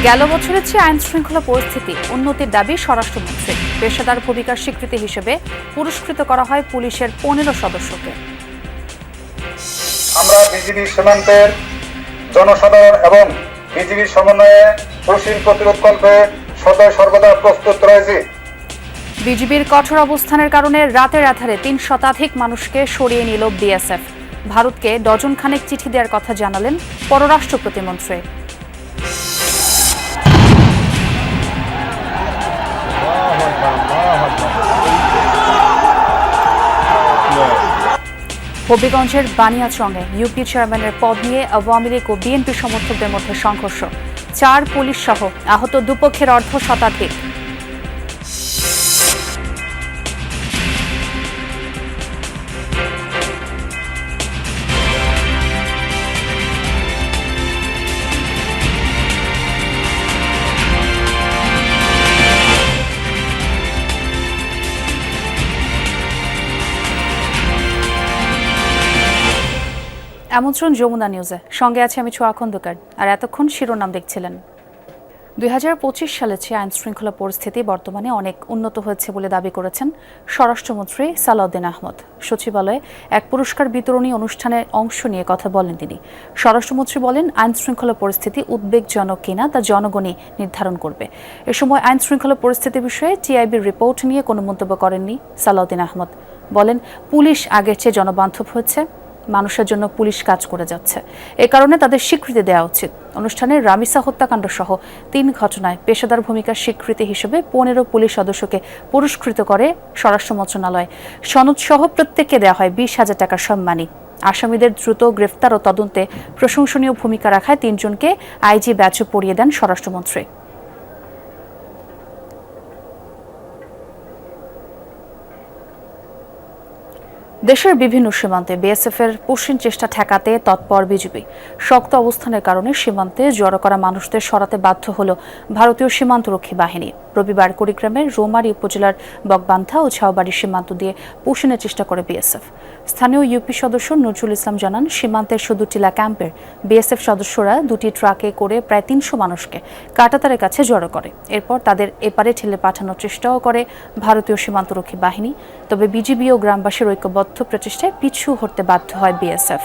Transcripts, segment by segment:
গেল বছরের চেয়ে আইন শৃঙ্খলা পরিস্থিতি উন্নতির দাবি স্বরাষ্ট্রমন্ত্রী। পেশাদার ভূমিকার স্বীকৃতি হিসেবে পুরস্কৃত করা হয় পুলিশের 15 সদস্যকে। আমরা বিজিবি সীমান্তের জনসাধারণ এবং বিজিবির সমন্বয়ে পুলিশ প্রতিরোধকল্পে সদয় সর্বদা প্রস্তুত রয়েছি। বিজিবির কঠোর অবস্থানের কারণে রাতের আধারে 3 শতাধিক মানুষকে সরিয়ে নিল বিএসএফ। ভারতকে ডজন খানেক চিঠি দেওয়ার কথা জানালেন পররাষ্ট্র প্রতিমন্ত্রী। হবিগঞ্জের বানিয়াচংয়ে ইউপি চেয়ারম্যানের পদ নিয়ে আওয়ামী লীগ ও বিএনপি সমর্থকদের মধ্যে সংঘর্ষ। 4 পুলিশ সহ আহত দুপক্ষের অর্ধ শতাধিক। আমন্ত্রণ যমুনা নিউজে, সঙ্গে আছে আমি ছোঁয়া খন্দকার। আর এতক্ষণ শিরোনাম দেখছিলেন। 2025 সালের চেয়ে আইন শৃঙ্খলা পরিস্থিতি বর্তমানে অনেক উন্নত হয়েছে বলে দাবি করেছেন স্বরাষ্ট্রমন্ত্রী সালাউদ্দিন আহমদ। সচিবালয়ে এক পুরস্কার বিতরণী অনুষ্ঠানে অংশ নিয়ে কথা বলেন তিনি। স্বরাষ্ট্রমন্ত্রী বলেন, আইন শৃঙ্খলা পরিস্থিতি উদ্বেগজনক কিনা তা জনগণই নির্ধারণ করবে। এ সময় আইন শৃঙ্খলা পরিস্থিতি বিষয়ে টিআইবির রিপোর্ট নিয়ে কোনো মন্তব্য করেননি সালাউদ্দিন আহমদ। বলেন, পুলিশ আগের চেয়ে জনবান্ধব হয়েছে, মানুষের জন্য পুলিশ কাজ করে যাচ্ছে, এ কারণে তাদের স্বীকৃতি দেওয়া উচিত। অনুষ্ঠানে রামিসা হত্যাকাণ্ড সহ 3 ঘটনায় পেশাদার ভূমিকার স্বীকৃতি হিসেবে 15 পুলিশ সদস্যকে পুরস্কৃত করে স্বরাষ্ট্র মন্ত্রণালয়। সনদ সহ প্রত্যেককে দেওয়া হয় 20,000 টাকার সম্মানী। আসামিদের দ্রুত গ্রেফতার ও তদন্তে প্রশংসনীয় ভূমিকা রাখায় 3 জনকে আইজি ব্যাচও পরিয়ে দেন স্বরাষ্ট্রমন্ত্রী। দেশের বিভিন্ন সীমান্তে বিএসএফের পুশিং চেষ্টা ঠেকাতে তৎপর বিজিবি। শক্ত অবস্থানের কারণে সীমান্তে জড়ো করা মানুষদের সরাতে বাধ্য হল ভারতীয় সীমান্তরক্ষী বাহিনী। রবিবার কুড়িগ্রামের রৌমারী উপজেলার বকবান্ধা ও ঝাউবাড়ি সীমান্ত দিয়ে পুশিংয়ের চেষ্টা করে বিএসএফ। স্থানীয় ইউপি সদস্য নজরুল ইসলাম জানান, সীমান্তের সুদুটিলা ক্যাম্পের বিএসএফ সদস্যরা 2টি ট্রাকে করে প্রায় 300 মানুষকে কাঁটাতারের কাছে জড়ো করে। এরপর তাদের এপারে ঠেলে পাঠানোর চেষ্টাও করে ভারতীয় সীমান্তরক্ষী বাহিনী। তবে বিজিবি ও গ্রামবাসীর ঐক্যবদ্ধ প্রচেষ্টায় পিছু হটতে বাধ্য হয় বিএসএফ।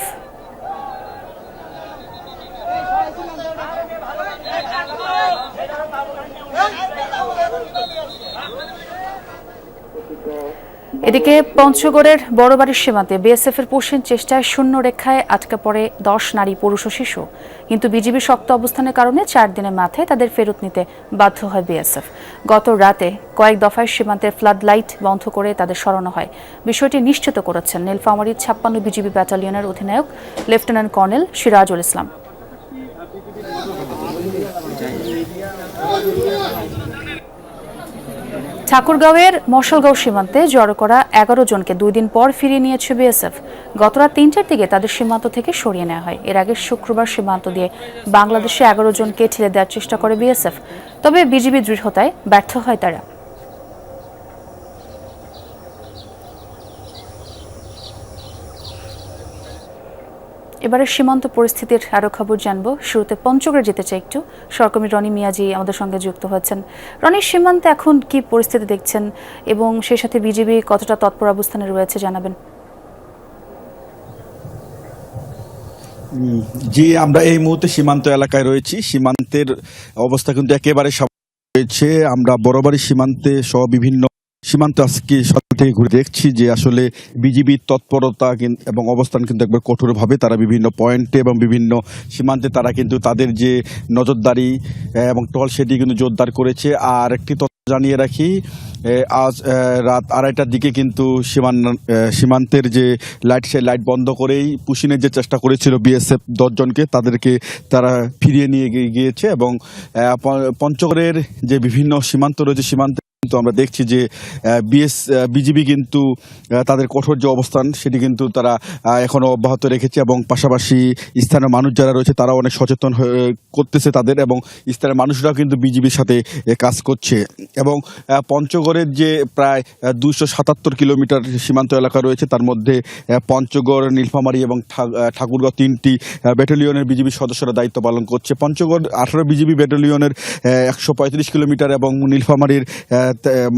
এদিকে পঞ্চগড়ের বড়বাড়ির সীমান্তে বিএসএফ এর পুশিং চেষ্টায় শূন্য রেখায় আটকা পড়ে 10 নারী, পুরুষ ও শিশু। কিন্তু বিজিবির শক্ত অবস্থানের কারণে 4 দিনের মাথায় তাদের ফেরত নিতে বাধ্য হয় বিএসএফ। গত রাতে কয়েক দফায় সীমান্তের ফ্লাড লাইট বন্ধ করে তাদের সরানো হয়। বিষয়টি নিশ্চিত করেছেন নীলফামারীর 56 বিজিবি ব্যাটালিয়নের অধিনায়ক লেফটেন্যান্ট কর্নেল সিরাজুল ইসলাম। ঠাকুরগাঁওয়ের মশালগাঁও সীমান্তে জড়ো করা 11 জনকে 2 দিন পর ফিরিয়ে নিয়েছে বিএসএফ। গত রাত 3টার দিকে তাদের সীমান্ত থেকে সরিয়ে নেওয়া হয়। এর আগে শুক্রবার সীমান্ত দিয়ে বাংলাদেশে 11 জনকে ঠেলে দেওয়ার চেষ্টা করে বিএসএফ। তবে বিজিবি দৃঢ়তায় ব্যর্থ হয় তারা। এবারে সীমান্ত পরিস্থিতির আরো খবর জানবো। শুরুতে পঞ্চগড়ে যেতে চাই একটু। সহকর্মী রনি মিয়াজি আমাদের সঙ্গে যুক্ত হয়েছেন। রনি, সীমান্তে এখন কি পরিস্থিতি দেখছেন এবং সেই সাথে বিজিবি কতটা তৎপর অবস্থানে রয়েছে জানাবেন। জি, আমরা এই মুহূর্তে সীমান্ত এলাকায় রয়েছি। সীমান্তের অবস্থা কিন্তু একেবারে রয়েছে। আমরা বড়বাড়ি সীমান্তে সহ বিভিন্ন সীমান্ত আজকে সকাল থেকে ঘুরে দেখছি যে আসলে বিজিবির তৎপরতা এবং অবস্থান কিন্তু একবার কঠোরভাবে তারা বিভিন্ন পয়েন্টে এবং বিভিন্ন সীমান্তে তারা কিন্তু তাদের যে নজরদারি এবং টহল সেটি কিন্তু জোরদার করেছে। আর একটি তথ্য জানিয়ে রাখি, আজ রাত 2:30টার দিকে কিন্তু সীমান্তের যে লাইট, সে লাইট বন্ধ করেই পুশিংয়ের যে চেষ্টা করেছিল বিএসএফ 10 জনকে তাদেরকে তারা ফিরিয়ে নিয়ে গিয়েছে। এবং পঞ্চগড়ের যে বিভিন্ন সীমান্ত রয়েছে, সীমান্তে কিন্তু আমরা দেখছি যে বিজিবি কিন্তু তাদের কঠোর যে অবস্থান সেটি কিন্তু তারা এখনো অব্যাহত রেখেছে এবং পাশাপাশি স্থানীয় মানুষ যারা রয়েছে তারা অনেক সচেতন করতেছে তাদের, এবং স্থানীয় মানুষরাও কিন্তু বিজিবির সাথে কাজ করছে। এবং পঞ্চগড়ের যে প্রায় 277 কিলোমিটার সীমান্ত এলাকা রয়েছে তার মধ্যে পঞ্চগড়, নীলফামারী এবং ঠাকুরগাঁও 3টি ব্যাটালিয়নের বিজিবি সদস্যরা দায়িত্ব পালন করছে। পঞ্চগড় 18 বিজিবি ব্যাটালিয়নের 135 কিলোমিটার এবং নীলফামারীর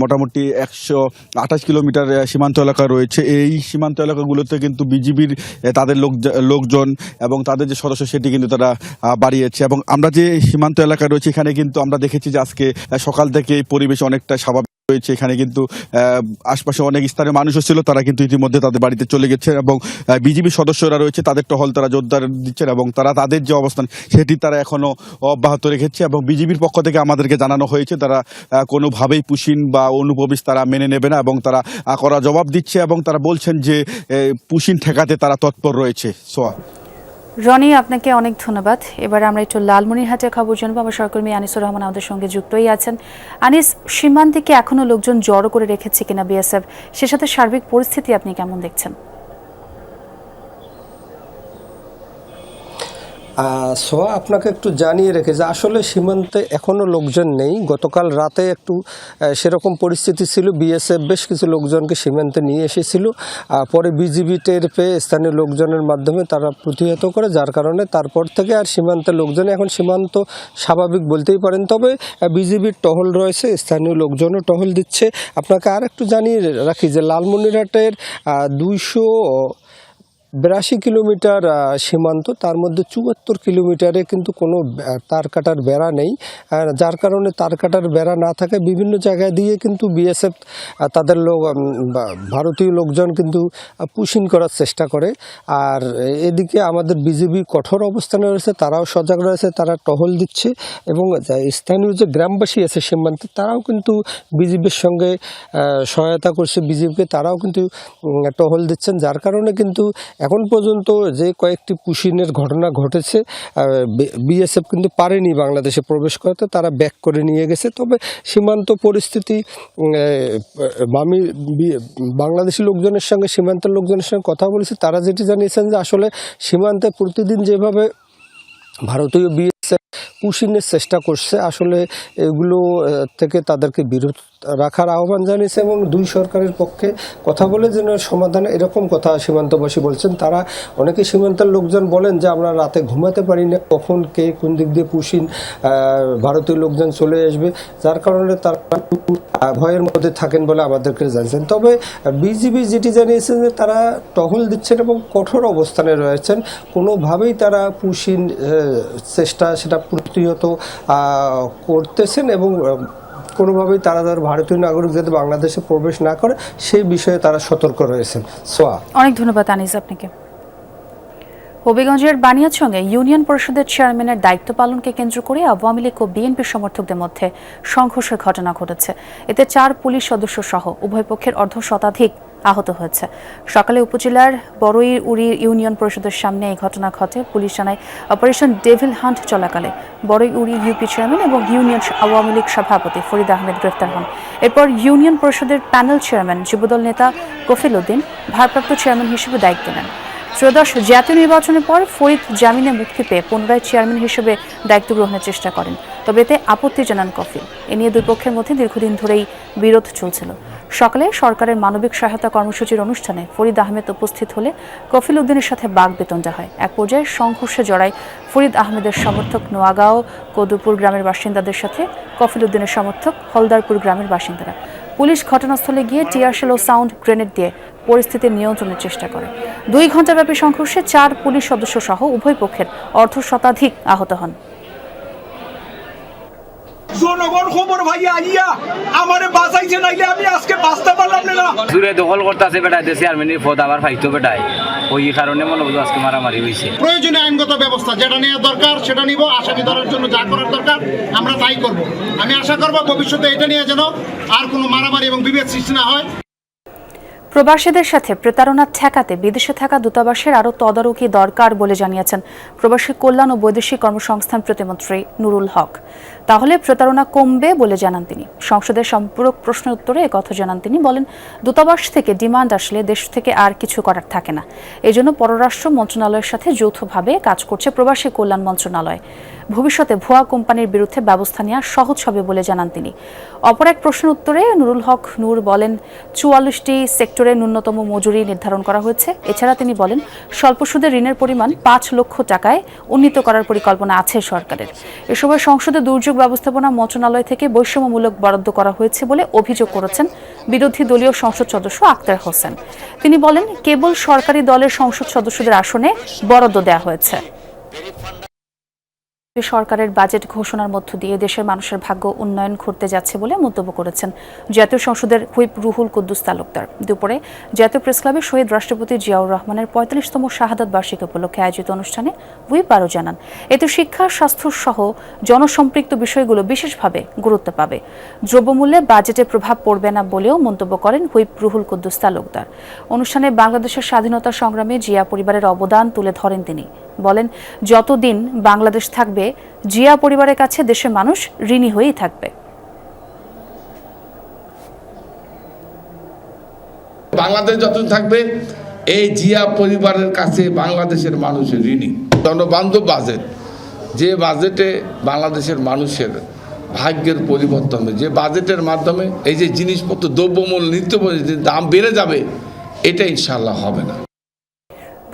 মোটামুটি 128 কিলোমিটার সীমান্ত এলাকা রয়েছে। এই সীমান্ত এলাকাগুলোতে কিন্তু বিজিবির তাদের লোকজন এবং তাদের যে সদস্য সেটি কিন্তু তারা বাড়িয়েছে। এবং আমরা যে সীমান্ত এলাকায় রয়েছে এখানে কিন্তু আমরা দেখেছি যে আজকে সকাল থেকে পরিবেশ অনেকটা স্বাভাবিক রয়েছে। এখানে কিন্তু আশপাশে অনেক স্থানীয় মানুষও ছিল, তারা কিন্তু ইতিমধ্যে তাদের বাড়িতে চলে গেছে এবং বিজিবি সদস্যরা রয়েছে তাদের টহল তারা জোরদার দিচ্ছেন এবং তারা তাদের যে অবস্থান সেটি তারা এখনো অব্যাহত রেখেছে। এবং বিজিবির পক্ষ থেকে আমাদেরকে জানানো হয়েছে তারা কোনোভাবেই পুশিন বা অনুপ্রবেশ তারা মেনে নেবে না এবং তারা কড়া জবাব দিচ্ছে এবং তারা বলছেন যে পুশিন ঠেকাতে তারা তৎপর রয়েছে। সোয়া রনি, আপনাকে অনেক ধন্যবাদ। এবার আমরা একটু লালমনিরহাটের খবর জানবো। আমার সহকর্মী আনিসুর রহমান আমাদের সঙ্গে যুক্তই আছেন। আনিস, সীমান্তে কি এখনো লোকজন জড়ো করে রেখেছে কিনা বিএসএফ, সে সাথে সার্বিক পরিস্থিতি আপনি কেমন দেখছেন? সোয়া, আপনাকে একটু জানিয়ে রেখে যে আসলে সীমান্তে এখনও লোকজন নেই। গতকাল রাতে একটু সেরকম পরিস্থিতি ছিল, বিএসএফ বেশ কিছু লোকজনকে সীমান্তে নিয়ে এসেছিল, পরে বিজিবি টের পেয়ে স্থানীয় লোকজনের মাধ্যমে তারা প্রতিহত করে, যার কারণে তারপর থেকে আর সীমান্তের লোকজন, এখন সীমান্ত স্বাভাবিক বলতেই পারেন। তবে বিজিবির টহল রয়েছে, স্থানীয় লোকজনও টহল দিচ্ছে। আপনাকে আর একটু জানিয়ে রাখি যে লালমনিরহাটের 282 কিলোমিটার সীমান্ত, তার মধ্যে 74 কিলোমিটারে কিন্তু কোনো তার কাটার বেড়া নেই, যার কারণে তার কাটার বেড়া না থাকে বিভিন্ন জায়গায় দিয়ে কিন্তু বিএসএফ তাদের ভারতীয় লোকজন কিন্তু পুশিং করার চেষ্টা করে। আর এদিকে আমাদের বিজিবি কঠোর অবস্থানে রয়েছে, তারাও সজাগ রয়েছে, তারা টহল দিচ্ছে এবং স্থানীয় যে গ্রামবাসী আছে সীমান্তে তারাও কিন্তু বিজিবির সঙ্গে সহায়তা করছে বিজিবিকে, তারাও কিন্তু টহল দিচ্ছেন, যার কারণে কিন্তু এখন পর্যন্ত যে কয়েকটি পুশিনের ঘটনা ঘটেছে বিএসএফ কিন্তু পারেনি বাংলাদেশে প্রবেশ করতে, তারা ব্যাক করে নিয়ে গেছে। তবে সীমান্ত পরিস্থিতি, আমি বাংলাদেশি লোকজনের সঙ্গে সীমান্তের লোকজনের সঙ্গে কথা বলেছি, তারা যেটি জানিয়েছেন যে আসলে সীমান্তে প্রতিদিন যেভাবে ভারতীয় বিএসএফ পুশিংয়ের চেষ্টা করছে, আসলে এগুলো থেকে তাদেরকে বিরত রাখার আহ্বান জানিয়েছে এবং দুই সরকারের পক্ষে কথা বলে যেন সমাধান, এরকম কথা সীমান্তবাসী বলছেন। তারা অনেকে সীমান্তের লোকজন বলেন যে আমরা রাতে ঘুমাতে পারি না, কখন কে কোন দিক দিয়ে পুশিন ভারতীয় লোকজন চলে আসবে, যার কারণে তারা ভয়ের মধ্যে থাকেন বলে আমাদেরকে জানিয়েছেন। তবে বিজিবি যেটি জানিয়েছেন যে তারা টহল দিচ্ছেন এবং কঠোর অবস্থানে রয়েছেন, কোনোভাবেই তারা পুশিন চেষ্টা সেটা প্রতিহত করতেছেন এবং কোনোভাবেই তারা তার ভারতীয় নাগরিক যাতে বাংলাদেশে প্রবেশ না করে সেই বিষয়ে তারা সতর্ক রয়েছেন। সোয়া, অনেক ধন্যবাদ আনিস আপনাকে। হবিগঞ্জের বানিয়াচংয়ে ইউনিয়ন পরিষদের চেয়ারম্যানের দায়িত্ব পালনকে কেন্দ্র করে আওয়ামী লীগ ও বিএনপি সমর্থকদের মধ্যে সংঘর্ষের ঘটনা ঘটেছে। এতে 4 পুলিশ সদস্য সহ উভয় পক্ষের অর্ধশতাধিক আহত হয়েছে। সকালে উপজেলার বড়ইউড়ি ইউনিয়ন পরিষদের সামনে এই ঘটনা ঘটে। পুলিশ জানায় অপারেশন ডেভিল হান্ট চলাকালে বড়ইউড়ি ইউপি চেয়ারম্যান এবং ইউনিয়ন আওয়ামী লীগ সভাপতি ফরিদ আহমেদ গ্রেফতার হন। এরপর ইউনিয়ন পরিষদের প্যানেল চেয়ারম্যান যুবদল নেতা কফিল উদ্দিন ভারপ্রাপ্ত চেয়ারম্যান হিসেবে দায়িত্ব নেন। ত্রয়োদশ জাতীয় নির্বাচনের পর ফরিদ জামিনে মুক্তি পেয়ে পুনরায় চেয়ারম্যান হিসেবে দায়িত্ব গ্রহণের চেষ্টা করেন, তবে এতে আপত্তি জানান কফিল। এ নিয়ে দুই পক্ষের মধ্যে দীর্ঘদিন ধরেই বিরোধ চলছিল। সকালে সরকারের মানবিক সহায়তা কর্মসূচির অনুষ্ঠানে ফরিদ আহমেদ উপস্থিত হলে কফিল উদ্দিনের সাথে বাগবিতণ্ডা হয়। এক পর্যায়ে সংঘর্ষে জড়ায় ফরিদ আহমেদের সমর্থক নোয়াগাঁও কদুপুর গ্রামের বাসিন্দাদের সাথে কফিল উদ্দিনের সমর্থক হলদারপুর গ্রামের বাসিন্দারা। পুলিশ ঘটনাস্থলে গিয়ে টিয়ারশেল ও সাউন্ড গ্রেনেড দিয়ে পরিস্থিতি নিয়ন্ত্রণের চেষ্টা করে। 2 ঘণ্টাব্যাপী সংঘর্ষে 4 পুলিশ সদস্য সহ উভয় পক্ষের অর্ধশতাধিক আহত হন। জনগণ খবর ভাইয়া আইয়া আমারে বাঁচাইছে, নাইলে আমি আজকে বাঁচতে পারলাম না। দূরে দখল করতেছে বেটা, দেশে আর্মিনির পদ আবার ফাইতো বেটায়, ওই কারণে মনে হয় আজকে মারামারি হয়েছে। প্রয়োজনীয় আইনগত ব্যবস্থা যেটা নেওয়া দরকার সেটা নিব, আসামি ধরার জন্য যা করার দরকার আমরা তাই করব। আমি আশা করব ভবিষ্যতে এটা নিয়ে যেন আর কোনো মারামারি এবং বিভেদ সৃষ্টি না হয়। প্রবাসীদের সাথে প্রতারণা ঠেকাতে বিদেশে থাকা দূতাবাসের আরও তদারকি দরকার বলে জানিয়েছেন প্রবাসী কল্যাণ ও বৈদেশিক কর্মসংস্থান প্রতিমন্ত্রী নুরুল হক। তাহলে প্রতারণা কমবে বলে জানান তিনি। সংসদের সম্পূরক প্রশ্নের উত্তরে একথা জানান তিনি। বলেন, দূতাবাস থেকে ডিমান্ড আসলে দেশ থেকে আর কিছু করার থাকে না। এজন্য পররাষ্ট্র মন্ত্রণালয়ের সাথে যৌথভাবে কাজ করছে প্রবাসী কল্যাণ মন্ত্রণালয়। ভবিষ্যতে ভুয়া কোম্পানির বিরুদ্ধে ব্যবস্থা নেওয়া সহজ হবে বলে জানান তিনি। অপর এক প্রশ্নের উত্তরে নুরুল হক নূর বলেন, 44টি সেক্টরে ন্যূনতম মজুরি নির্ধারণ করা হয়েছে। এছাড়া তিনি বলেন, স্বল্প সুদে ঋণের পরিমাণ 5 লক্ষ টাকায় উন্নীত করার পরিকল্পনা আছে সরকারের। এ সময় সংসদে দুর্যোগ ব্যবস্থাপনা মন্ত্রণালয় থেকে বৈষম্যমূলক বরাদ্দ করা হয়েছে বলে অভিযোগ করেছেন বিরোধী দলীয় সংসদ সদস্য আক্তার হোসেন। তিনি বলেন, কেবল সরকারি দলের সংসদ সদস্যদের আসনে বরাদ্দ দেওয়া হয়েছে। সরকারের বাজেট ঘোষণার মধ্য দিয়ে দেশের মানুষের ভাগ্য উন্নয়ন ঘটতে যাচ্ছে বলে মন্তব্য করেছেন জাতীয় সংসদের হুইপ রুহুল কুদ্দুস তালুকদার। দুপুরে জাতীয় প্রেস ক্লাবে শহীদ রাষ্ট্রপতি জিয়াউর রহমানের 45তম শাহাদাত বার্ষিকী উপলক্ষে আয়োজিত অনুষ্ঠানে হুইপ আরও জানান, এতে শিক্ষা, স্বাস্থ্য সহ জনসম্পৃক্ত বিষয়গুলো বিশেষভাবে গুরুত্ব পাবে। দ্রব্যমূল্যে বাজেটে প্রভাব পড়বে না বলেও মন্তব্য করেন হুইপ রুহুল কুদ্দুস তালুকদার। অনুষ্ঠানে বাংলাদেশের স্বাধীনতা সংগ্রামে জিয়া পরিবারের অবদান তুলে ধরেন তিনি। বলেন, যতদিন বাংলাদেশ থাকবে জিয়া পরিবারের কাছে দেশের মানুষ ঋণী হয়েই থাকবে। বাংলাদেশ যতদিন থাকবে এই জিয়া পরিবারের কাছে বাংলাদেশের মানুষের ঋণী। জনবান্ধব বাজেট, যে বাজেটে বাংলাদেশের মানুষের ভাগ্যের পরিবর্তন হবে, যে বাজেটের মাধ্যমে এই যে জিনিসপত্র দ্রব্যমূল্য নিত্য দাম বেড়ে যাবে, এটা ইনশাআল্লাহ হবে না।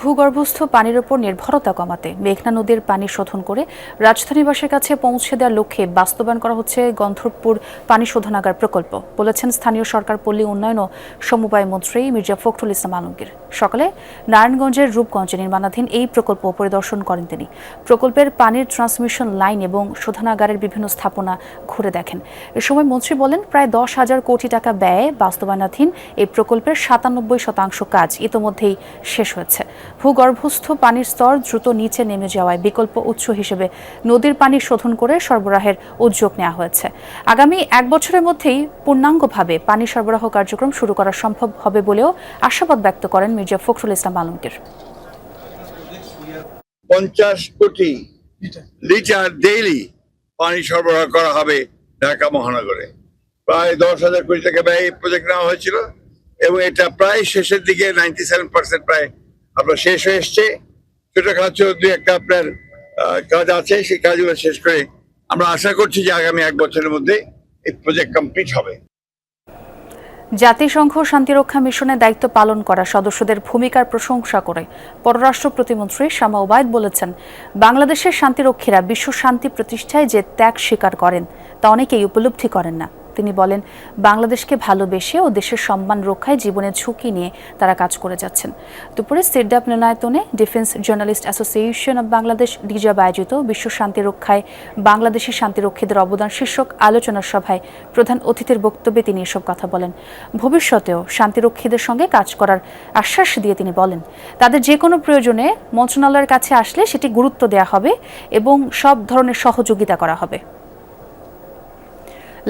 ভূগর্ভস্থ পানির উপর নির্ভরতা কমাতে মেঘনা নদীর পানি শোধন করে রাজধানীবাসীর কাছে পৌঁছে দেওয়ার লক্ষ্যে বাস্তবায়ন করা হচ্ছে গন্ধর্বপুর পানি শোধনাগার প্রকল্প, বলেছেন স্থানীয় সরকার পল্লী উন্নয়ন ও সমবায় মন্ত্রী মির্জা ফখরুল ইসলাম আলমগীর। সকালে নারায়ণগঞ্জের রূপগঞ্জে নির্মাণাধীন এই প্রকল্প পরিদর্শন করেন তিনি। প্রকল্পের পানির ট্রান্সমিশন লাইন এবং শোধনাগারের বিভিন্ন স্থাপনা ঘুরে দেখেন। এ সময় মন্ত্রী বলেন, প্রায় 10,000 কোটি টাকা ব্যয়ে বাস্তবায়নাধীন এই প্রকল্পের 97% কাজ ইতোমধ্যেই শেষ হয়েছে। ভূগর্ভস্থ পানির স্তর দ্রুত নিচে নেমে যাওয়ায় বিকল্প উৎস হিসেবে নদীর পানি শোধন করে সরবরাহের উদ্যোগ নেওয়া হয়েছে। আগামী 1 বছরের মধ্যেই পূর্ণাঙ্গভাবে পানি সরবরাহ কার্যক্রম শুরু করা সম্ভব হবে বলেও আশাবাদ ব্যক্ত করেন মির্জা ফখরুল ইসলাম আলমগীর। 50 কোটি লিটার ডেইলি পানি সরবরাহ করা হবে ঢাকা মহানগরে। প্রায় 10,000 কোটি টাকা ব্যয় প্রজেক্ট নেওয়া হয়েছিল এবং এটা প্রায় শেষের দিকে 97% প্রায় আপনার শেষ হয়ে এসছে। ছোটখাটো 2-1টা আপনার কাজ আছে, সেই কাজগুলো শেষ করে আমরা আশা করছি যে আগামী 1 বছরের মধ্যে এই প্রজেক্ট কমপ্লিট হবে। জাতিসংঘ শান্তিরক্ষা মিশনে দায়িত্ব পালন করা সদস্যদের ভূমিকার প্রশংসা করে পররাষ্ট্র প্রতিমন্ত্রী শামা ওবায়দ বলেছেন, বাংলাদেশের শান্তিরক্ষীরা বিশ্ব শান্তি প্রতিষ্ঠায় যে ত্যাগ স্বীকার করেন তা অনেকেই উপলব্ধি করেন না। তিনি বলেন, বাংলাদেশকে ভালোবেসে ও দেশের সম্মান রক্ষায় জীবনের ঝুঁকি নিয়ে তারা কাজ করে যাচ্ছেন। দুপুরে সিরডাপ মিলনায়তনে defence journalist association of Bangladesh DJAB আয়োজিত বিশ্ব শান্তি রক্ষায় বাংলাদেশি শান্তিরক্ষীদের অবদান শীর্ষক আলোচনা সভায় প্রধান অতিথির বক্তব্যে তিনি এসব কথা বলেন। ভবিষ্যতেও শান্তিরক্ষীদের সঙ্গে কাজ করার আশ্বাস দিয়ে তিনি বলেন, তাদের যে কোনো প্রয়োজনে মন্ত্রণালয়ের কাছে আসলে সেটি গুরুত্ব দেওয়া হবে এবং সব ধরনের সহযোগিতা করা হবে।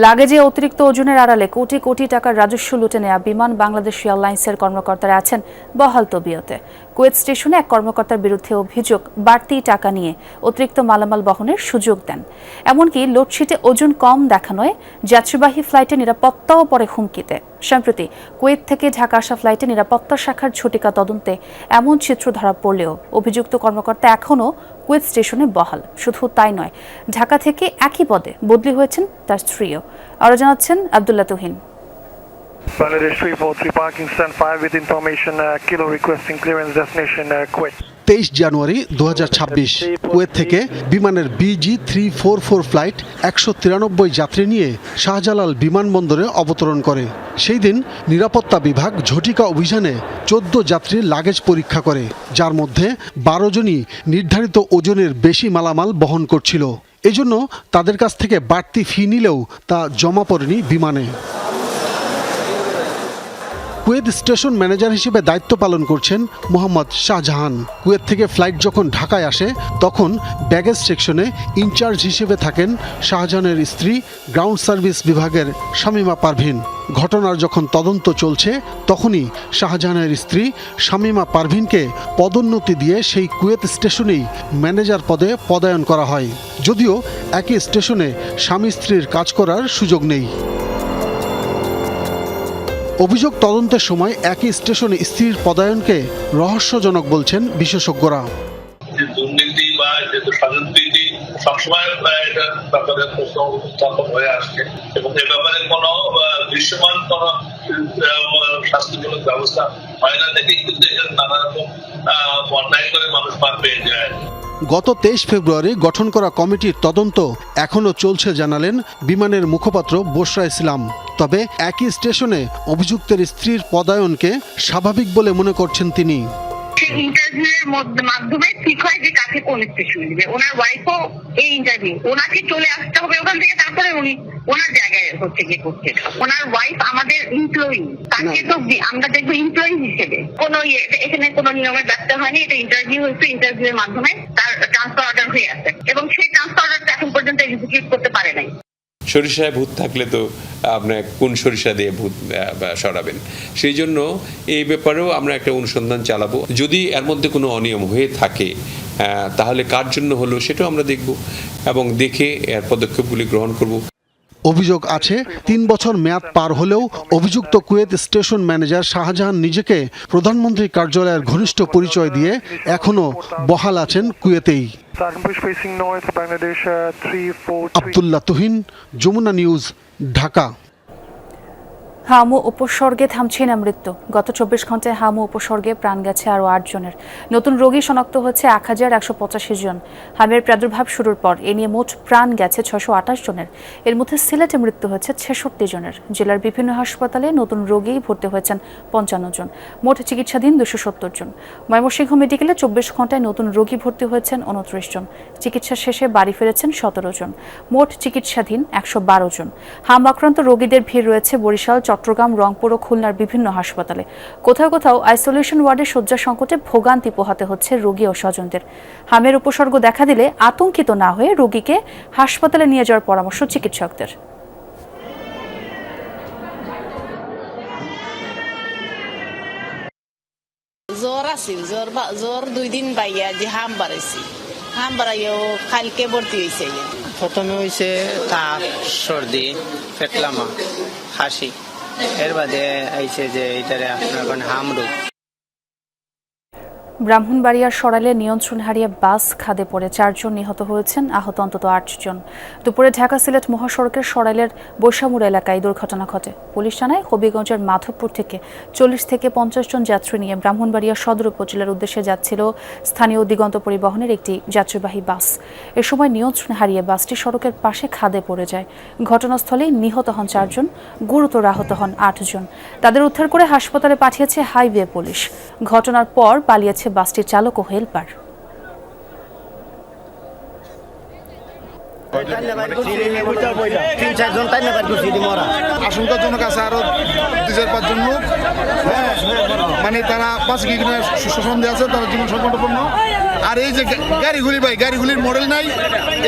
লাগেজে অতিরিক্ত ওজনের আড়ালে কোটি কোটি টাকার রাজস্ব লুটে নেওয়া বিমান বাংলাদেশ এয়ারলাইন্সের কর্মকর্তারা আছেন বহাল তবিয়তে। কুয়েত স্টেশনে এক কর্মকর্তার বিরুদ্ধে অভিযোগ, বাড়তি টাকা নিয়ে অতিরিক্ত মালামাল বহনের সুযোগ দেন। এমনকি লোডশিটে ওজন কম দেখানোয় যাত্রীবাহী ফ্লাইটে নিরাপত্তাও পড়ে হুমকিতে। সম্প্রতি কুয়েত থেকে ঢাকা আসা ফ্লাইটে নিরাপত্তা শাখার ঝটিকা তদন্তে এমন চিত্র ধরা পড়লেও অভিযুক্ত কর্মকর্তা এখনও কুয়েত স্টেশনে বহাল। শুধু তাই নয়, ঢাকা থেকে একই পদে বদলি হয়েছেন তার স্ত্রীও। আরও জানাচ্ছেন Abdullah Tuhin. Bangladesh 343 parking stand 5 with information Kilo requesting clearance destination Kuwait. 23 January 2026 Kuwait থেকে বিমানের BG344 ফ্লাইট 193 যাত্রী নিয়ে শাহজালাল বিমানবন্দরে অবতরণ করে। সেই দিন নিরাপত্তা বিভাগ ঝটিকা অভিযানে 14 যাত্রীর লাগেজ পরীক্ষা করে, যার মধ্যে 12 জনই নির্ধারিত ওজনের বেশি মালামাল বহন করছিল। এজন্য তাদের কাছ থেকে বাড়তি ফি নিলেও তা জমা পড়েনি বিমানে। কুয়েত স্টেশন ম্যানেজার হিসেবে দায়িত্ব পালন করছেন মোহাম্মদ শাহজাহান। কুয়েত থেকে ফ্লাইট যখন ঢাকায় আসে তখন ব্যাগেজ সেকশনে ইনচার্জ হিসেবে থাকেন শাহজাহানের স্ত্রী গ্রাউন্ড সার্ভিস বিভাগের শামীমা পারভিন। ঘটনার যখন তদন্ত চলছে তখনই শাহজাহানের স্ত্রী শামীমা পারভিনকে পদোন্নতি দিয়ে সেই কুয়েত স্টেশনেই ম্যানেজার পদে পদায়ন করা হয়, যদিও একই স্টেশনে স্বামী স্ত্রীর কাজ করার সুযোগ নেই। অভিযোগ তদন্তের সময় একই স্টেশনে স্ত্রীর পদায়নকে রহস্যজনক বলছেন বিশেষজ্ঞরা। দুর্নীতি বা স্বজনপ্রীতি সবসময় এটা ব্যাপারে প্রশ্ন উত্থাপন হয়ে আসছে এবং এ ব্যাপারে কোনো দৃশ্যমান কোনো শাস্তিমূলক ব্যবস্থা হয় না দেখেই কিন্তু এটা নানা রকম অন্যায় করে মানুষ পার পেয়ে যায়। গত 23 ফেব্রুয়ারি গঠন করা কমিটির তদন্ত এখনও চলছে জানালেন বিমানের মুখপাত্র বশরা ইসলাম। তবে একই স্টেশনে অভিযুক্তের স্ত্রীর পদায়নকে স্বাভাবিক বলে মনে করছেন তিনি। ইন্টারভিউয়ের মাধ্যমে ঠিক হয় যে কাকে কোন স্টেশনে দিবে। ওনার ওয়াইফও এই ইন্টারভিউ, ওনাকে চলে আসতে হবে ওখান থেকে, তারপরে উনি ওনার জায়গায় হচ্ছে গিয়ে করছে। ওনার ওয়াইফ আমাদের এমপ্লয়ি, তাকে তো আমরা দেখবো এমপ্লয়ি হিসেবে। কোনো এখানে কোনো নিয়মের ব্যত্যয় হয়নি, এটা ইন্টারভিউ হয়েছে, ইন্টারভিউয়ের মাধ্যমে তার ট্রান্সফার অর্ডার হয়ে আছে এবং সেই ট্রান্সফার অর্ডারটা এখন পর্যন্ত এক্সিকিউট করতে পারে নাই। সরিষায় ভূত থাকলে তো আপনার কোন সরিষা দিয়ে ভূত সরাবেন, সেই জন্য এই ব্যাপারেও আমরা একটা অনুসন্ধান চালাবো। যদি এর মধ্যে কোনো অনিয়ম হয়ে থাকে তাহলে কার জন্য হলো সেটাও আমরা দেখব এবং দেখে এর পদক্ষেপগুলি গ্রহণ করব। অভিযোগ আছে 3 বছর মেয়াদ পার হলেও অভিযুক্ত কুয়েত স্টেশন ম্যানেজার শাহজাহান নিজেকে প্রধানমন্ত্রী কার্যালয়ের ঘনিষ্ঠ পরিচয় দিয়ে এখনও বহাল আছেন কুয়েতেই। আব্দুল্লাহ তুহিন, যমুনা নিউজ, ঢাকা। হামু উপসর্গে থামছে না মৃত্যু। গত 24 ঘন্টায় হামু উপসর্গে প্রাণ গেছে আরও 8 জনের। নতুন রোগী শনাক্ত হচ্ছে 1185 জন। হামের প্রাদুর্ভাব শুরুর পর এ নিয়ে মোট প্রাণ গেছে 628 জনের। এর মধ্যে সিলেটে মৃত্যু হয়েছে 66 জনের। জেলার বিভিন্ন হাসপাতালে নতুন রোগী ভর্তি হয়েছেন 55 জন। মোট চিকিৎসাধীন 270 জন। ময়মনসিংহ মেডিকেলে 24 ঘন্টায় নতুন রোগী ভর্তি হয়েছেন 29 জন। চিকিৎসা শেষে বাড়ি ফিরেছেন 17 জন। মোট চিকিৎসাধীন 112 জন। হাম আক্রান্ত রোগীদের ভিড় রয়েছে বরিশাল, চট্টগ্রাম, রংপুর ও খুলনার বিভিন্ন হাসপাতালে। কোথাও কোথাও আইসোলেশন ওয়ার্ডে শয্যা সংকটে ভোগান্তি পোহাতে হচ্ছে রোগী ও স্বজনদের। হামের উপসর্গ দেখা দিলে আতঙ্কিত না হয়ে রোগীকে হাসপাতালে নিয়ে যাওয়ার পরামর্শ চিকিৎসকদের। জ্বর আছে, জ্বর 2 দিন বাইয়া যে হাম বাড়াইছি, হাম বাড়াইও কালকে ভর্তি হয়েছে। প্রথমে হয়েছে কাশ, সর্দি, পেটলামা, হাসি, এর বাদে আইছে যে এটারে আপনার হাম রোগ। ব্রাহ্মণবাড়িয়ার সরাইলে নিয়ন্ত্রণ হারিয়ে বাস খাদে পড়ে 4 জন নিহত হয়েছেন, আহত অন্তত 8 জন। দুপুরে ঢাকা সিলেট মহাসড়কের সরাইলের বৈশামুড়া এলাকায় দুর্ঘটনা ঘটে। পুলিশ জানায় হবিগঞ্জের মাধবপুর থেকে 40 থেকে 50 জন যাত্রী নিয়ে ব্রাহ্মণবাড়িয়া সদর উপজেলার উদ্দেশ্যে যাচ্ছিল স্থানীয় দিগন্ত পরিবহনের একটি যাত্রীবাহী বাস। এ সময় নিয়ন্ত্রণ হারিয়ে বাসটি সড়কের পাশে খাদে পড়ে যায়। ঘটনাস্থলেই নিহত হন 4 জন, গুরুতর আহত হন 8 জন। তাদের উদ্ধার করে হাসপাতালে পাঠিয়েছে হাইওয়ে পুলিশ। ঘটনার পর পালিয়েছে বাসটির চালক ও হেলপার। আশঙ্কাজনক আছে আরো 2-4-5 জন লোক, মানে তারা বাসে কি সন্দেহ আছে, তারা জীবন সংকটপূর্ণ। আর এই যে গাড়িগুলি ভাই, গাড়িগুলির মডেল নাই,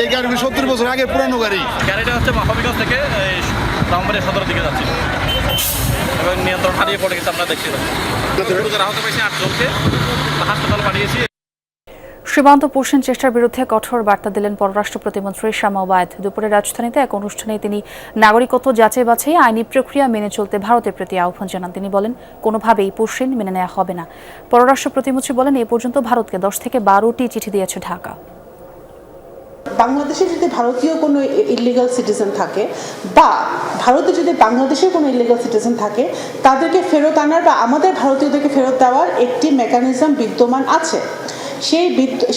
এই গাড়িগুলি 70 বছর আগে পুরানো গাড়ি। গাড়িটা হচ্ছে হবিগঞ্জ থেকে ব্রাহ্মণবাড়িয়া সদর দিকে যাচ্ছে এবং নিয়ন্ত্রণ হারিয়ে পড়ে গেছে। আমরা দেখতে পাচ্ছি আহত পেয়েছি 8 জনকে, হাসপাতাল পাঠিয়েছি। সীমান্ত পোষণ চেষ্টার বিরুদ্ধে কঠোর বার্তা দিলেন পররাষ্ট্র প্রতিমন্ত্রী শামা ওবায়েদ। দুপুরে রাজধানীতে এক অনুষ্ঠানে তিনি নাগরিকত্ব যাচাই বাছাই আইনি প্রক্রিয়া মেনে চলতে ভারতের প্রতি আহ্বান জানান। তিনি বলেন, কোনোভাবেই পোষণ মেনে নেওয়া হবে না। পররাষ্ট্র প্রতিমন্ত্রী বলেন, এ পর্যন্ত ভারতকে 10 থেকে 12টি চিঠি দিয়েছে ঢাকা। বাংলাদেশে যদি ভারতীয় কোনো ইলিগাল সিটিজেন থাকে বা ভারতে যদি বাংলাদেশের কোনো ইলিগাল সিটিজেন থাকে, তাদেরকে ফেরত আনার বা আমাদের ভারতীয়দেরকে ফেরত দেওয়ার একটি মেকানিজম বিদ্যমান আছে।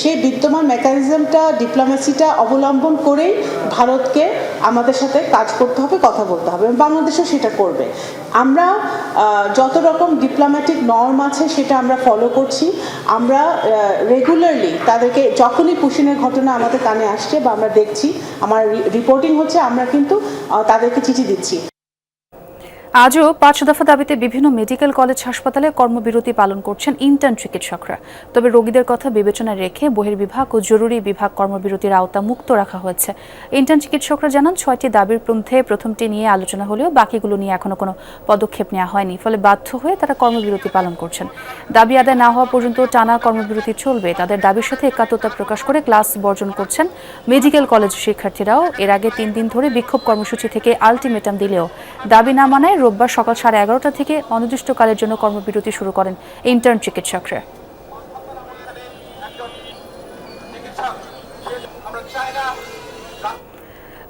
সেই বিদ্যমান মেকানিজমটা, ডিপ্লোমেসিটা অবলম্বন করেই ভারতকে আমাদের সাথে কাজ করতে হবে, কথা বলতে হবে, এবং বাংলাদেশও সেটা করবে। আমরা যত রকম ডিপ্লোম্যাটিক নর্ম আছে সেটা আমরা ফলো করছি। আমরা রেগুলারলি তাদেরকে, যখনই পুশিনের ঘটনা আমাদের কানে আসছে বা আমরা দেখছি, আমার রিপোর্টিং হচ্ছে, আমরা কিন্তু তাদেরকে চিঠি দিচ্ছি। আজও 5 দফা দাবিতে বিভিন্ন মেডিকেল কলেজ হাসপাতালে কর্মবিরতি পালন করছেন ইন্টার্ন চিকিৎসকরা। তবে রোগীদের কথা বিবেচনায় রেখে বহির্বিভাগ ও জরুরি বিভাগ কর্মবিরতির আওতা মুক্ত রাখা হয়েছে। ইন্টার্ন চিকিৎসকরা জানান 6টি দাবির মধ্যে প্রথমটি নিয়ে আলোচনা হলেও বাকিগুলো নিয়ে এখনো কোনো পদক্ষেপ নেওয়া হয়নি, ফলে বাধ্য হয়ে তারা কর্মবিরতি পালন করছেন। দাবি আদায় না হওয়া পর্যন্ত টানা কর্মবিরতি চলবে। তাদের দাবির সাথে একাত্মতা প্রকাশ করে ক্লাস বর্জন করছেন মেডিকেল কলেজ শিক্ষার্থীরাও। এর আগে 3 দিন ধরে বিক্ষোভ কর্মসূচি থেকে আলটিমেটাম দিলেও দাবি না মানায় রোববার সকাল 11:30টা থেকে অনির্দিষ্টকালের জন্য কর্মবিরতি শুরু করেন ইন্টার্ন চিকিৎসকরা।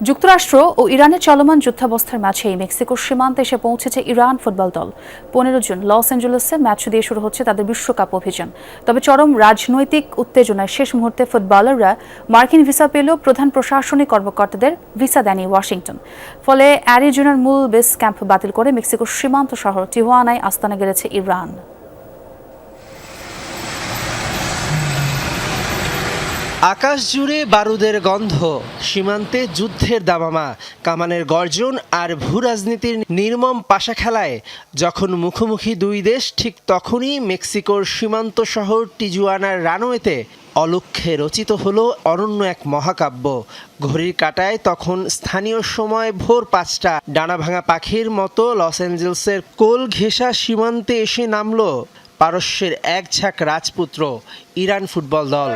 যুক্তরাষ্ট্র ও ইরানের চলমান যুদ্ধাবস্থার মাঝেই মেক্সিকোর সীমান্তে এসে পৌঁছেছে ইরান ফুটবল দল। 15 জুন লস অ্যাঞ্জেলেসে ম্যাচ দিয়ে শুরু হচ্ছে তাদের বিশ্বকাপ অভিযান। তবে চরম রাজনৈতিক উত্তেজনায় শেষ মুহূর্তে ফুটবলাররা মার্কিন ভিসা পেলেও প্রধান প্রশাসনিক কর্মকর্তাদের ভিসা দেয়নি ওয়াশিংটন। ফলে অ্যারিজোনার মূল বেস ক্যাম্প বাতিল করে মেক্সিকোর সীমান্ত শহর টিহুয়ানায় আস্তানা গেড়েছে ইরান। আকাশ জুড়ে বারুদের গন্ধ, সীমান্তে যুদ্ধের দামামা, কামানের গর্জন আর ভূ রাজনীতির নির্মম পাশা খেলায় যখন মুখোমুখি দুই দেশ, ঠিক তখনই মেক্সিকোর সীমান্ত শহর টিজুয়ানার রানওয়েতে অলক্ষ্যে রচিত হলো অনন্য এক মহাকাব্য। ঘড়ির কাঁটায় তখন স্থানীয় সময় ভোর 5টা। ডানা ভাঙা পাখির মতো লস অ্যাঞ্জেলসের কোল ঘেঁষা সীমান্তে এসে নামল পারস্যের এক ঝাঁক রাজপুত্র, ইরান ফুটবল দল।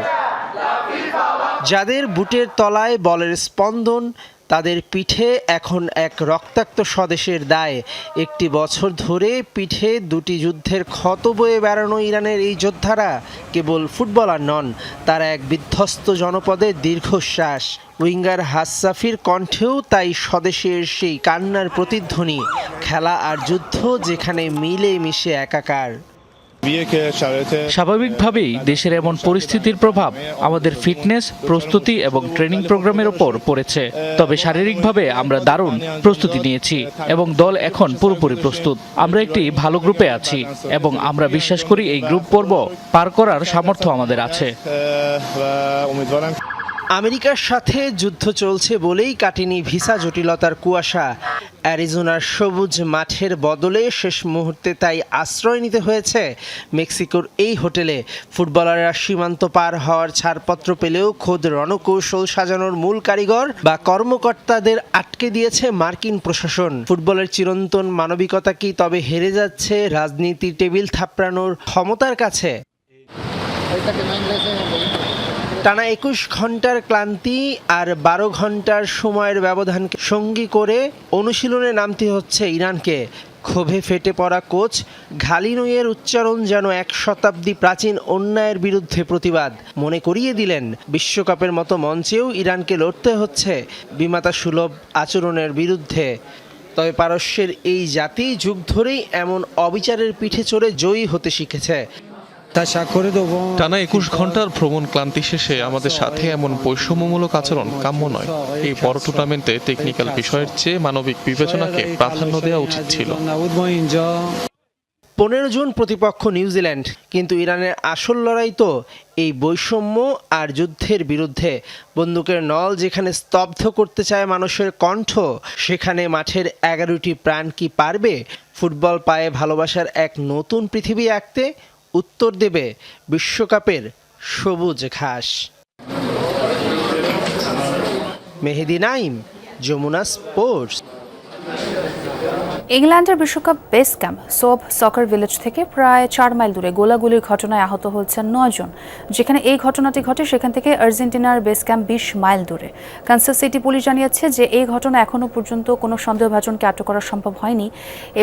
যাদের বুটের তলায় বলের স্পন্দন, তাদের পিঠে এখন এক রক্তাক্ত স্বদেশের দায়। 1 বছর ধরে পিঠে 2টি যুদ্ধের ক্ষত বয়ে বেড়ানো ইরানের এই যোদ্ধারা কেবল ফুটবলার নন, তারা এক বিধ্বস্ত জনপদের দীর্ঘশ্বাস। উইঙ্গার হাসাফির কণ্ঠেও তাই স্বদেশের সেই কান্নার প্রতিধ্বনি। খেলা আর যুদ্ধ যেখানে মিলে মিশে একাকার। স্বাভাবিকভাবেই দেশের এমন পরিস্থিতির প্রভাব আমাদের ফিটনেস, প্রস্তুতি এবং ট্রেনিং প্রোগ্রামের ওপর পড়েছে। তবে শারীরিকভাবে আমরা দারুণ প্রস্তুতি নিয়েছি এবং দল এখন পুরোপুরি প্রস্তুত। আমরা একটি ভালো গ্রুপে আছি এবং আমরা বিশ্বাস করি এই গ্রুপ পর্ব পার করার সামর্থ্য আমাদের আছে। আমেরিকার সাথে যুদ্ধ চলছে বলেই কাটেনি ভিসা জটিলতার কুয়াশা। অ্যারিজোনার সবুজ মাঠের বদলে শেষ মুহূর্তে তাই আশ্রয় নিতে হয়েছে মেক্সিকোর এই হোটেলে। ফুটবলাররা সীমান্ত পার হওয়ার ছাড়পত্র পেলেও খোদ রণকৌশল সাজানোর মূল কারিগর বা কর্মকর্তাদের আটকে দিয়েছে মার্কিন প্রশাসন। ফুটবলের চিরন্তন মানবিকতা কি তবে হেরে যাচ্ছে রাজনীতি টেবিল থাপড়ানোর ক্ষমতার কাছে? টানা 21 ঘন্টার ক্লান্তি আর 12 ঘন্টার সময়ের ব্যবধানকে সঙ্গী করে অনুশীলনে নামতে হচ্ছে ইরানকে। ক্ষোভে ফেটে পড়া কোচ ঘালিনোয়ের উচ্চারণ যেন 1 শতাব্দী প্রাচীন অন্যায়ের বিরুদ্ধে প্রতিবাদ। মনে করিয়ে দিলেন বিশ্বকাপের মতো মঞ্চেও ইরানকে লড়তে হচ্ছে বিমাতা সুলভ আচরণের বিরুদ্ধে। তবে পারস্যের এই জাতি যুগ ধরেই এমন অবিচারের পিঠে চড়ে জয়ী হতে শিখেছে। টানা 21 ঘন্টার ভ্রমণ ক্লান্তি শেষে আমাদের সাথে এমন বৈষম্যমূলক আচরণ কাম্য নয়। এই বড় টুর্নামেন্টে টেকনিক্যাল বিষয়ের চেয়ে মানবিক বিবেচনাকে প্রাধান্য দেওয়া উচিত ছিল। 15 জুন প্রতিপক্ষ নিউজিল্যান্ড, কিন্তু ইরানের আসল লড়াই তো এই বৈষম্য আর যুদ্ধের বিরুদ্ধে। বন্দুকের নল যেখানে স্তব্ধ করতে চায় মানুষের কণ্ঠ, সেখানে মাঠের 11টি প্রাণ কি পারবে ফুটবল পায়ে ভালোবাসার এক নতুন পৃথিবী আঁকতে? উত্তর দেবে বিশ্বকাপের সবুজ ঘাস। মেহেদি নাইম, যমুনা স্পোর্টস। ইংল্যান্ডের বিশ্বকাপ বেস ক্যাম্প সোব সকার ভিলেজ থেকে প্রায় 4 মাইল দূরে গোলাগুলির ঘটনায় আহত হয়েছেন 9 জন। যেখানে এই ঘটনাটি ঘটে সেখান থেকে আর্জেন্টিনার বেস ক্যাম্প 20 মাইল দূরে। কানসাস সিটি পুলিশ জানিয়েছে যে এই ঘটনা এখনও পর্যন্ত কোনো সন্দেহভাজনকে আটক করা সম্ভব হয়নি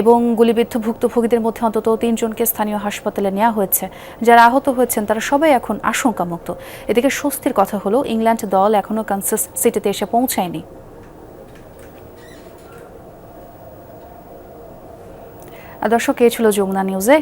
এবং গুলিবিদ্ধ ভুক্তভোগীদের মধ্যে অন্তত 3 জনকে স্থানীয় হাসপাতালে নেওয়া হয়েছে। যারা আহত হয়েছেন তারা সবাই এখন আশঙ্কামুক্ত। এদিকে স্বস্তির কথা হলো ইংল্যান্ড দল এখনও কানসাস সিটিতে এসে পৌঁছায়নি। দর্শক, এই ছিল যমুনা নিউজে।